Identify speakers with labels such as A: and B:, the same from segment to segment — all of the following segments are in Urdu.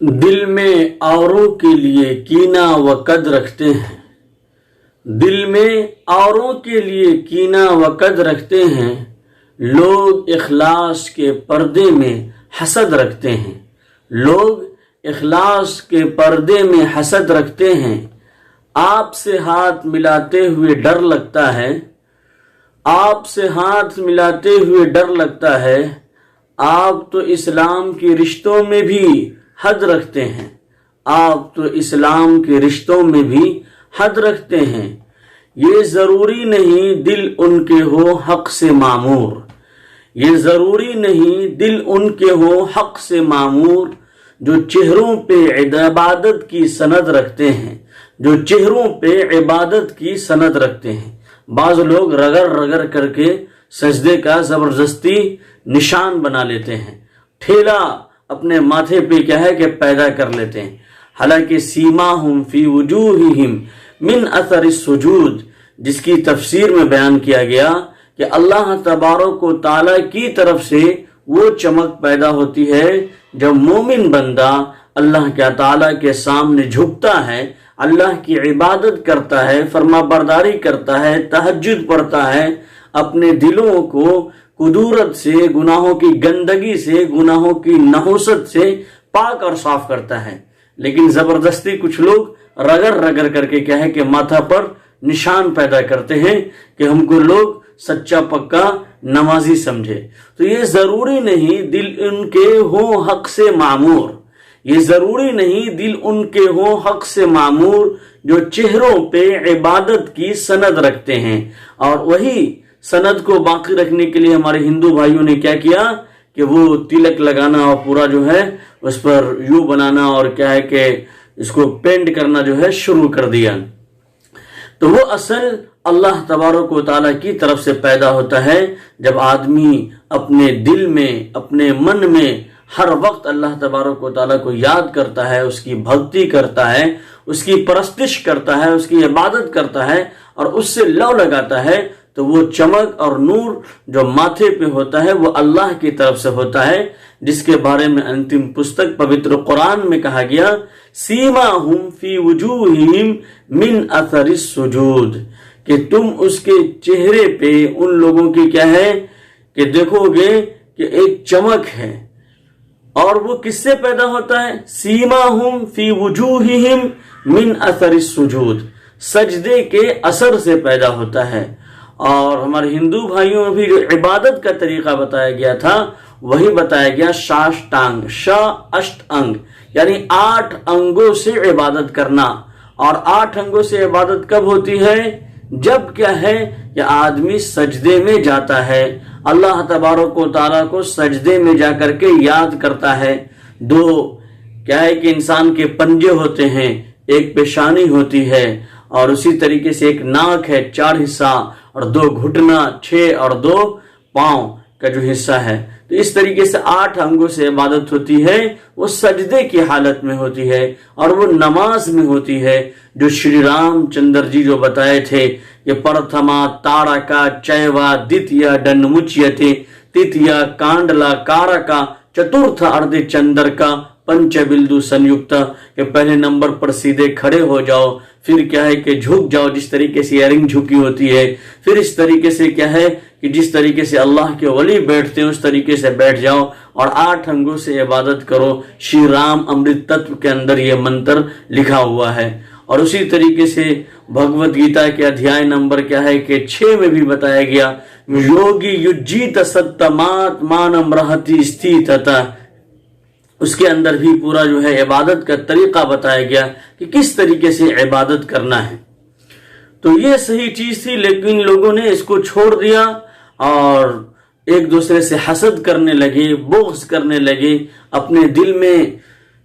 A: دل میں اوروں کے لیے کینہ و کد رکھتے ہیں، دل میں اوروں کے لیے کینہ و کد رکھتے ہیں، لوگ اخلاص کے پردے میں حسد رکھتے ہیں، لوگ اخلاص کے پردے میں حسد رکھتے ہیں۔ آپ سے ہاتھ ملاتے ہوئے ڈر لگتا ہے، آپ سے ہاتھ ملاتے ہوئے ڈر لگتا ہے، آپ تو اسلام کے رشتوں میں بھی حد رکھتے ہیں، آپ تو اسلام کے رشتوں میں بھی حد رکھتے ہیں۔ یہ ضروری نہیں دل ان کے ہو حق سے معمور، یہ ضروری نہیں دل ان کے ہو حق سے معمور، جو چہروں پہ عبادت کی سند رکھتے ہیں، جو چہروں پہ عبادت کی سند رکھتے ہیں۔ بعض لوگ رگڑ رگڑ کر کے سجدے کا زبردستی نشان بنا لیتے ہیں، ٹھیلا اپنے ماتھے پہ کیا ہے کہ پیدا کر لیتے ہیں، حالانکہ سیماہم فی وجوہہم من اثر السجود، جس کی تفسیر میں بیان کیا گیا کہ اللہ تبارک و تعالیٰ کی طرف سے وہ چمک پیدا ہوتی ہے جب مومن بندہ اللہ کے تعالیٰ کے سامنے جھکتا ہے، اللہ کی عبادت کرتا ہے، فرما برداری کرتا ہے، تہجد پڑھتا ہے، اپنے دلوں کو کدورت سے، گناہوں کی گندگی سے، گناہوں کی نحوست سے پاک اور صاف کرتا ہے۔ لیکن زبردستی کچھ لوگ رگڑ رگڑ کر کے کیا ہے کہ ماتھا پر نشان پیدا کرتے ہیں کہ ہم کو لوگ سچا پکا نمازی سمجھے۔ تو یہ ضروری نہیں دل ان کے ہوں حق سے معمور، یہ ضروری نہیں دل ان کے ہوں حق سے معمور، جو چہروں پہ عبادت کی سند رکھتے ہیں۔ اور وہی سند کو باقی رکھنے کے لیے ہمارے ہندو بھائیوں نے کیا کیا کہ وہ تلک لگانا اور پورا جو ہے اس پر یو بنانا اور کیا ہے کہ اس کو پینٹ کرنا جو ہے شروع کر دیا۔ تو وہ اصل اللہ تبارک و تعالیٰ کی طرف سے پیدا ہوتا ہے جب آدمی اپنے دل میں، اپنے من میں ہر وقت اللہ تبارک و تعالیٰ کو یاد کرتا ہے، اس کی بھکتی کرتا ہے، اس کی پرستش کرتا ہے، اس کی عبادت کرتا ہے اور اس سے لو لگاتا ہے، تو وہ چمک اور نور جو ماتھے پہ ہوتا ہے وہ اللہ کی طرف سے ہوتا ہے، جس کے بارے میں انتم پستک پوتر قرآن میں کہا گیا سیماہم فی وجوہہم من اثر السجود، کہ تم اس کے چہرے پہ ان لوگوں کی کیا ہے کہ دیکھو گے کہ ایک چمک ہے، اور وہ کس سے پیدا ہوتا ہے؟ سیماہم فی وجوہہم من اثر السجود، سجدے کے اثر سے پیدا ہوتا ہے۔ اور ہمارے ہندو بھائیوں میں بھی جو عبادت کا طریقہ بتایا گیا تھا وہی بتایا گیا شاشٹانگ، اشٹ انگ، یعنی 8 انگوں سے عبادت کرنا۔ اور 8 انگوں سے عبادت کب ہوتی ہے؟ جب کیا ہے کہ آدمی سجدے میں جاتا ہے، اللہ تبارک و تعالیٰ کو سجدے میں جا کر کے یاد کرتا ہے۔ 2 کیا ہے کہ انسان کے پنجے ہوتے ہیں، ایک پیشانی ہوتی ہے، اور اسی طریقے سے ایک ناک ہے 4 حصہ، اور 2 گھٹنا 6 اور 2 پاؤں کا جو حصہ ہے۔ تو اس طریقے سے 8 انگوں سے عبادت ہوتی ہے، وہ سجدے کی حالت میں ہوتی ہے اور وہ نماز میں ہوتی ہے، جو شری رام چندر جی جو بتائے تھے کہ پرتھما تارکا چیوا دتیا ڈن مچیتے تتیا کانڈلا کارکا چترتھ ارد چندر کا پنچ بلدو سنیکتا، کہ پہلے نمبر پر سیدھے کھڑے ہو جاؤ، پھر کیا ہے کہ جھک جاؤ جس طریقے سے ایئرنگ جھکی ہوتی ہے، پھر اس طریقے سے کیا ہے کہ جس طریقے سے اللہ کے ولی بیٹھتے ہیں اس طریقے سے بیٹھ جاؤ اور 8 انگوں سے عبادت کرو۔ شری رام امرت تتو کے اندر یہ منتر لکھا ہوا ہے۔ اور اسی طریقے سے بھگوت گیتا کے ادھیائے نمبر کیا ہے کہ 6 میں بھی بتایا گیا یوگی یجیت ستمات مانم رہتی استھیتتا، اس کے اندر بھی پورا جو ہے عبادت کا طریقہ بتایا گیا کہ کس طریقے سے عبادت کرنا ہے۔ تو یہ صحیح چیز تھی، لیکن لوگوں نے اس کو چھوڑ دیا اور ایک دوسرے سے حسد کرنے لگے، بغض کرنے لگے، اپنے دل میں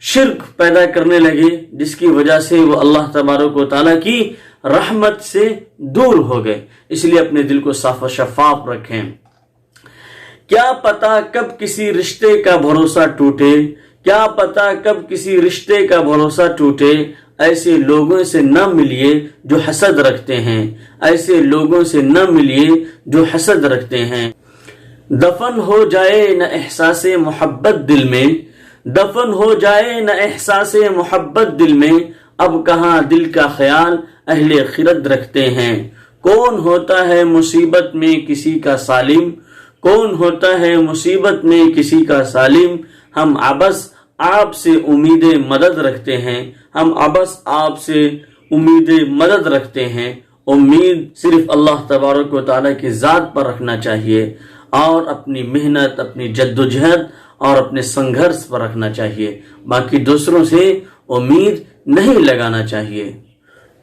A: شرک پیدا کرنے لگے، جس کی وجہ سے وہ اللہ تبارک و تعالیٰ کی رحمت سے دور ہو گئے۔ اس لیے اپنے دل کو صاف و شفاف رکھیں۔ کیا پتا کب کسی رشتے کا بھروسہ ٹوٹے، کیا پتا کب کسی رشتے کا بھروسہ ٹوٹے، ایسے لوگوں سے نہ ملیے جو حسد رکھتے ہیں، ایسے لوگوں سے نہ ملیے جو حسد رکھتے ہیں۔ دفن ہو جائے نہ احساس محبت دل میں، دفن ہو جائے نہ احساس محبت دل میں، اب کہاں دل کا خیال اہل خرد رکھتے ہیں۔ کون ہوتا ہے مصیبت میں کسی کا سالم، کون ہوتا ہے مصیبت میں کسی کا سالم، ہم عبث آپ سے امید مدد رکھتے ہیں، ہم عبث آپ سے امید مدد رکھتے ہیں۔ امید صرف اللہ تبارک و تعالیٰ کی ذات پر رکھنا چاہیے، اور اپنی محنت، اپنی جد و جہد اور اپنے سنگھرش پر رکھنا چاہیے، باقی دوسروں سے امید نہیں لگانا چاہیے۔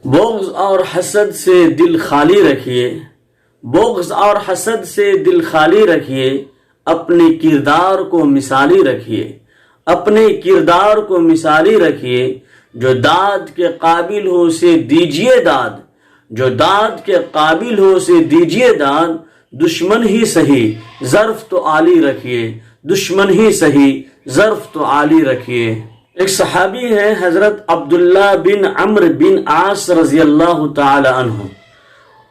A: بغض اور حسد سے دل خالی رکھیے، بغض اور حسد سے دل خالی رکھیے، اپنے کردار کو مثالی رکھیے، اپنے کردار کو مثالی رکھیے۔ جو داد کے قابل ہو اسے دیجیے داد، جو داد کے قابل ہو اسے دیجیے داد، دشمن ہی سہی ظرف تو عالی رکھیے، دشمن ہی سہی ظرف تو عالی رکھیے۔ ایک صحابی ہے حضرت عبداللہ بن عمرو بن عاص رضی اللہ تعالی عنہ،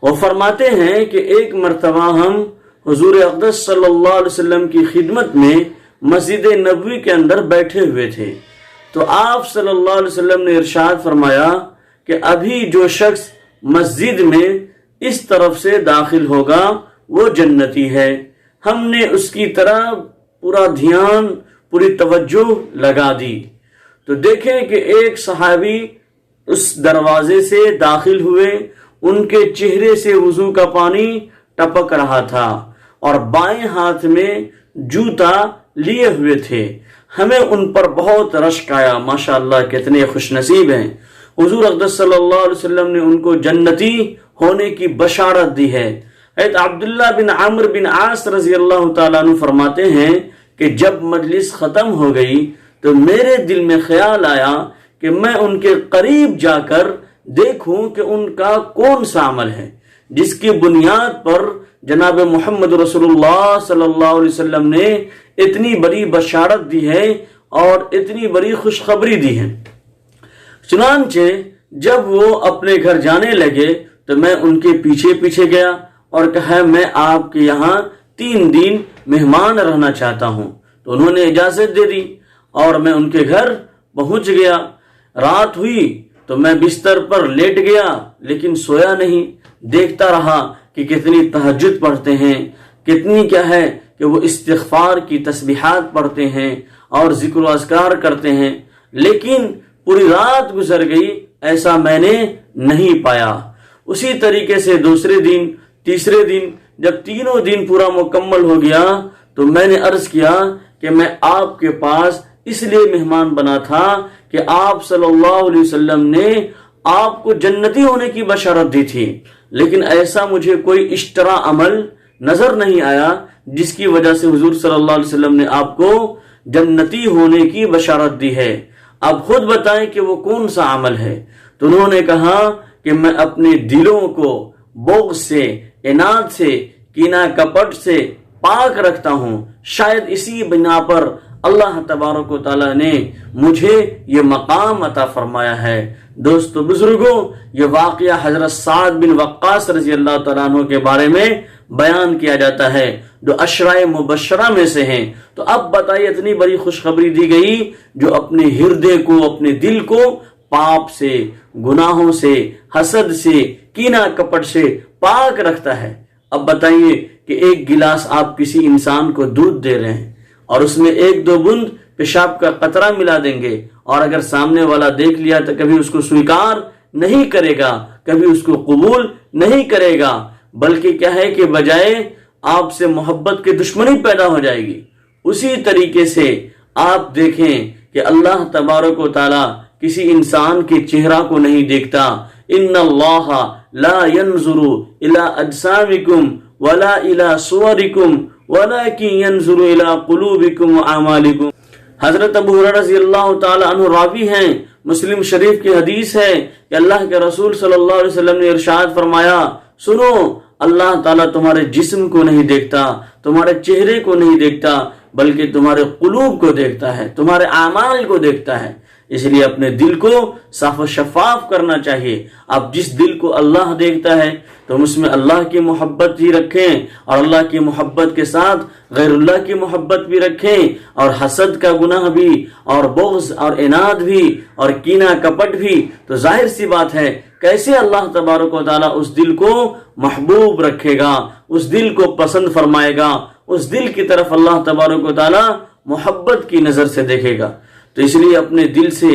A: وہ فرماتے ہیں کہ ایک مرتبہ ہم حضور اقدس صلی اللہ علیہ وسلم کی خدمت میں مسجد نبوی کے اندر بیٹھے ہوئے تھے، تو آپ صلی اللہ علیہ وسلم نے ارشاد فرمایا کہ ابھی جو شخص مسجد میں اس طرف سے داخل ہوگا وہ جنتی ہے۔ ہم نے اس کی طرح پورا دھیان، پوری توجہ لگا دی، تو دیکھیں کہ ایک صحابی اس دروازے سے داخل ہوئے، ان کے چہرے سے وضو کا پانی ٹپک رہا تھا اور بائیں ہاتھ میں جوتا لیے ہوئے تھے۔ ہمیں ان پر بہت رشک آیا، ماشاءاللہ کتنے خوش نصیب ہیں۔ حضور اقدس صلی اللہ علیہ وسلم نے ان کو جنتی ہونے کی بشارت دی ہے۔ حضرت عبداللہ بن عمرو بن عاص رضی اللہ تعالیٰ عنہ فرماتے ہیں کہ جب مجلس ختم ہو گئی تو میرے دل میں خیال آیا کہ میں ان کے قریب جا کر دیکھوں کہ ان کا کون سا عمل ہے جس کی بنیاد پر جناب محمد رسول اللہ صلی اللہ علیہ وسلم نے اتنی بڑی بشارت دی ہے اور اتنی بڑی خوشخبری دی ہے۔ چنانچہ جب وہ اپنے گھر جانے لگے تو میں ان کے پیچھے پیچھے گیا اور کہا میں آپ کے یہاں 3 دن مہمان رہنا چاہتا ہوں، تو انہوں نے اجازت دے دی اور میں ان کے گھر پہنچ گیا۔ رات ہوئی تو میں بستر پر لیٹ گیا لیکن سویا نہیں، دیکھتا رہا کہ کتنی تہجد پڑھتے ہیں، کتنی کیا ہے کہ وہ استغفار کی تسبیحات پڑھتے ہیں اور ذکر و اذکار کرتے ہیں، لیکن پوری رات گزر گئی، ایسا میں نے نہیں پایا۔ اسی طریقے سے دوسرے دن، تیسرے دن، جب تینوں دن پورا مکمل ہو گیا تو میں نے عرض کیا کہ میں آپ کے پاس اس لیے مہمان بنا تھا کہ آپ صلی اللہ علیہ وسلم نے آپ کو جنتی ہونے کی بشارت دی تھی، لیکن ایسا مجھے کوئی اشترا عمل نظر نہیں آیا جس کی وجہ سے حضور صلی اللہ علیہ وسلم نے آپ کو جنتی ہونے کی بشارت دی ہے، اب خود بتائیں کہ وہ کون سا عمل ہے۔ تو انہوں نے کہا کہ میں اپنے دلوں کو بغض سے، عناد سے، کینہ کپٹ سے پاک رکھتا ہوں، شاید اسی بنا پر اللہ تبارک و تعالیٰ نے مجھے یہ مقام عطا فرمایا ہے۔ دوستو بزرگوں، یہ واقعہ حضرت سعد بن وقاص رضی اللہ تعالیٰ عنہ کے بارے میں بیان کیا جاتا ہے جو عشرۂ مبشرہ میں سے ہیں۔ تو اب بتائیے اتنی بڑی خوشخبری دی گئی جو اپنے ہردے کو، اپنے دل کو پاپ سے، گناہوں سے، حسد سے، کینہ کپٹ سے پاک رکھتا ہے۔ اب بتائیے کہ ایک گلاس آپ کسی انسان کو دودھ دے رہے ہیں اور اس میں 1-2 بوند پیشاب کا قطرہ ملا دیں گے، اور اگر سامنے والا دیکھ لیا تو کبھی اس کو سویکار نہیں کرے گا، کبھی اس کو قبول نہیں کرے گا، بلکہ کیا ہے کہ بجائے آپ سے محبت کی دشمنی پیدا ہو جائے گی۔ اسی طریقے سے آپ دیکھیں کہ اللہ تبارک و تعالی کسی انسان کے چہرہ کو نہیں دیکھتا۔ ان اللہ لا ينظر الى اجسامکم ولا الى صورکم ولكن ينظر الى قلوبکم واعمالکم۔ حضرت ابو ہریرہ رضی اللہ تعالی عنہ راوی ہیں، مسلم شریف کی حدیث ہے کہ اللہ کے رسول صلی اللہ علیہ وسلم نے ارشاد فرمایا، سنو اللہ تعالیٰ تمہارے جسم کو نہیں دیکھتا، تمہارے چہرے کو نہیں دیکھتا، بلکہ تمہارے قلوب کو دیکھتا ہے، تمہارے اعمال کو دیکھتا ہے۔ اس لیے اپنے دل کو صاف و شفاف کرنا چاہیے. اب جس دل کو اللہ دیکھتا ہے تو ہم اس میں اللہ کی محبت ہی رکھیں اور اللہ کی محبت کے ساتھ غیر اللہ کی محبت بھی رکھیں اور حسد کا گناہ بھی اور بغض اور عناد بھی اور کینہ کپٹ بھی. تو ظاہر سی بات ہے کیسے اللہ تبارک و تعالیٰ اس دل کو محبوب رکھے گا, اس دل کو پسند فرمائے گا, اس دل کی طرف اللہ تبارک و تعالیٰ محبت کی نظر سے دیکھے گا. تو اس لیے اپنے دل سے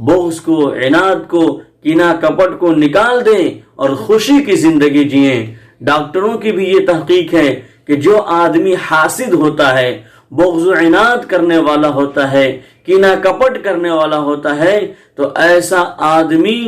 A: بغض کو, عناد کو, کینہ کپٹ کو نکال دیں اور خوشی کی زندگی جئیں. ڈاکٹروں کی بھی یہ تحقیق ہے کہ جو آدمی حاسد ہوتا ہے, بغض و عناد کرنے والا ہوتا ہے, کینہ کپٹ کرنے والا ہوتا ہے, تو ایسا آدمی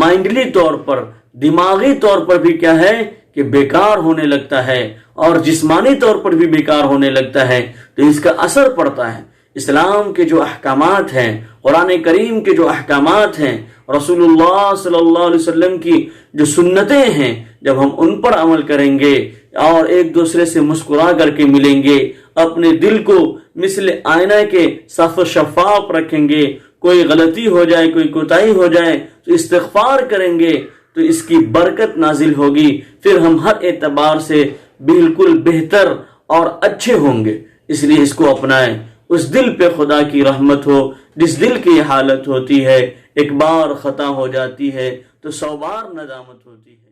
A: مائنڈلی طور پر, دماغی طور پر بھی کیا ہے کہ بیکار ہونے لگتا ہے اور جسمانی طور پر بھی بیکار ہونے لگتا ہے. تو اس کا اثر پڑتا ہے. اسلام کے جو احکامات ہیں, قرآن کریم کے جو احکامات ہیں, رسول اللہ صلی اللہ علیہ وسلم کی جو سنتیں ہیں, جب ہم ان پر عمل کریں گے اور ایک دوسرے سے مسکرا کر کے ملیں گے, اپنے دل کو مثل آئینہ کے صاف و شفاف رکھیں گے, کوئی غلطی ہو جائے, کوئی کوتاہی ہو جائے تو استغفار کریں گے, تو اس کی برکت نازل ہوگی. پھر ہم ہر اعتبار سے بالکل بہتر اور اچھے ہوں گے. اس لیے اس کو اپنائیں. اس دل پہ خدا کی رحمت ہو جس دل کی حالت ہوتی ہے ایک بار خطا ہو جاتی ہے تو 100 بار ندامت ہوتی ہے.